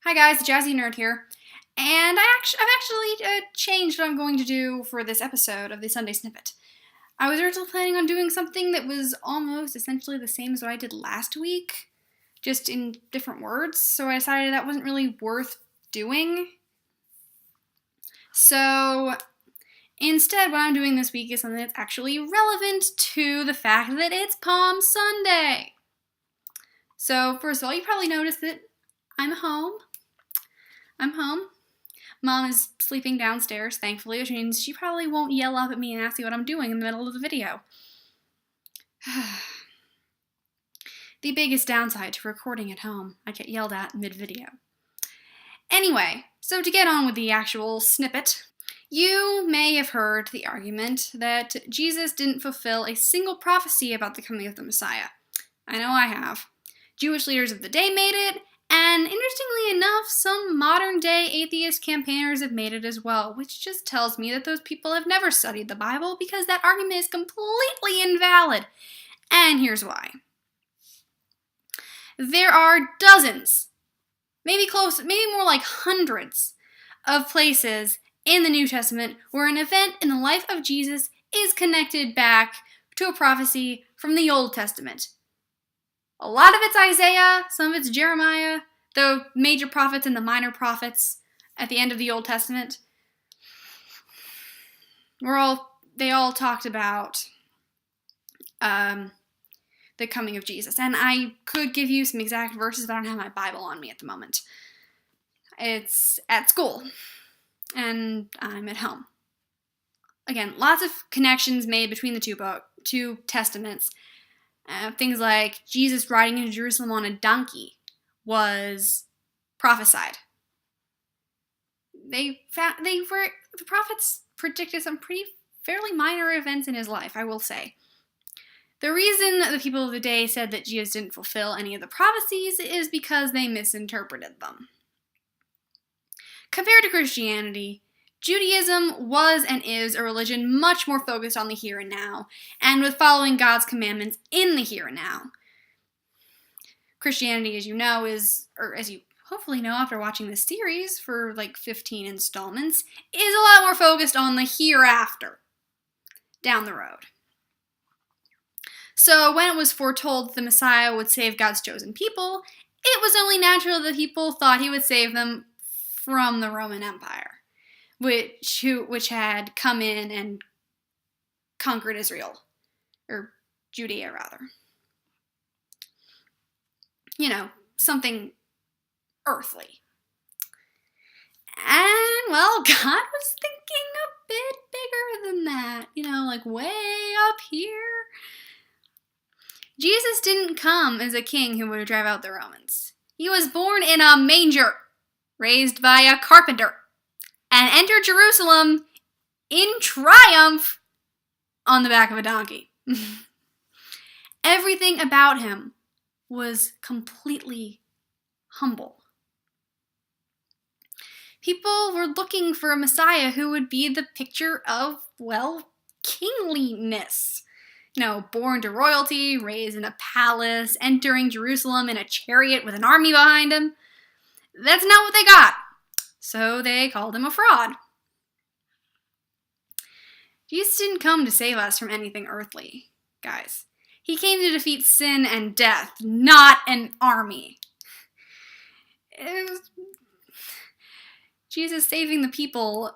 Hi guys, JazzieNerd here, and I've actually changed what I'm going to do for this episode of the Sunday Snippet. I was originally planning on doing something that was almost essentially the same as what I did last week, just in different words, so I decided that wasn't really worth doing. So instead, what I'm doing this week is something that's actually relevant to the fact that it's Palm Sunday. So first of all, you probably noticed that I'm home. Mom is sleeping downstairs, thankfully, which means she probably won't yell up at me and ask me what I'm doing in the middle of the video. The biggest downside to recording at home, I get yelled at mid-video. Anyway, so to get on with the actual snippet, you may have heard the argument that Jesus didn't fulfill a single prophecy about the coming of the Messiah. I know I have. Jewish leaders of the day made it, and interestingly enough, some modern-day atheist campaigners have made it as well, which just tells me that those people have never studied the Bible because that argument is completely invalid. And here's why. There are dozens, maybe more like hundreds, of places in the New Testament where an event in the life of Jesus is connected back to a prophecy from the Old Testament. A lot of it's Isaiah, some of it's Jeremiah, the major prophets and the minor prophets at the end of the Old Testament. They all talked about the coming of Jesus. And I could give you some exact verses, but I don't have my Bible on me at the moment. It's at school, and I'm at home. Again, lots of connections made between the two testaments. Things like Jesus riding into Jerusalem on a donkey was prophesied. The prophets predicted some fairly minor events in his life, I will say. The reason the people of the day said that Jesus didn't fulfill any of the prophecies is because they misinterpreted them. Compared to Christianity, Judaism was and is a religion much more focused on the here and now, and with following God's commandments in the here and now. Christianity, as you know, or as you hopefully know after watching this series for like 15 installments, is a lot more focused on the hereafter, down the road. So when it was foretold that the Messiah would save God's chosen people, it was only natural that people thought he would save them from the Roman Empire, which had come in and conquered Israel, or Judea rather. You know, something earthly. And, well, God was thinking a bit bigger than that, like way up here. Jesus didn't come as a king who would drive out the Romans. He was born in a manger, raised by a carpenter, and entered Jerusalem in triumph on the back of a donkey. Everything about him was completely humble. People were looking for a Messiah who would be the picture of, well, kingliness. Born to royalty, raised in a palace, entering Jerusalem in a chariot with an army behind him. That's not what they got. So they called him a fraud. Jesus didn't come to save us from anything earthly, guys. He came to defeat sin and death, not an army. Jesus saving the people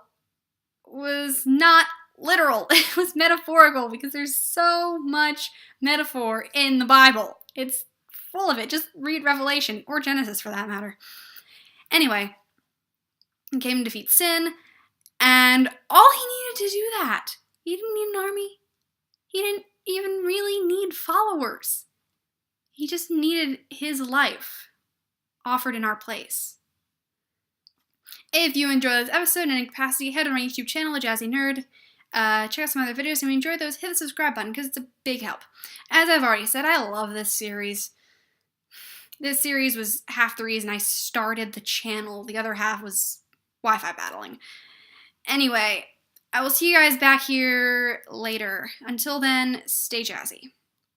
was not literal. It was metaphorical because there's so much metaphor in the Bible. It's full of it. Just read Revelation, or Genesis for that matter. Anyway, he came to defeat sin, and all he needed to do that. He didn't need an army. He didn't even really need followers. He just needed his life offered in our place. If you enjoyed this episode in any capacity, head to my YouTube channel, JazzieNerd. Check out some other videos, and if you enjoy those, hit the subscribe button because it's a big help. As I've already said, I love this series. This series was half the reason I started the channel. The other half was Wi-Fi battling. Anyway, I will see you guys back here later. Until then, stay jazzy.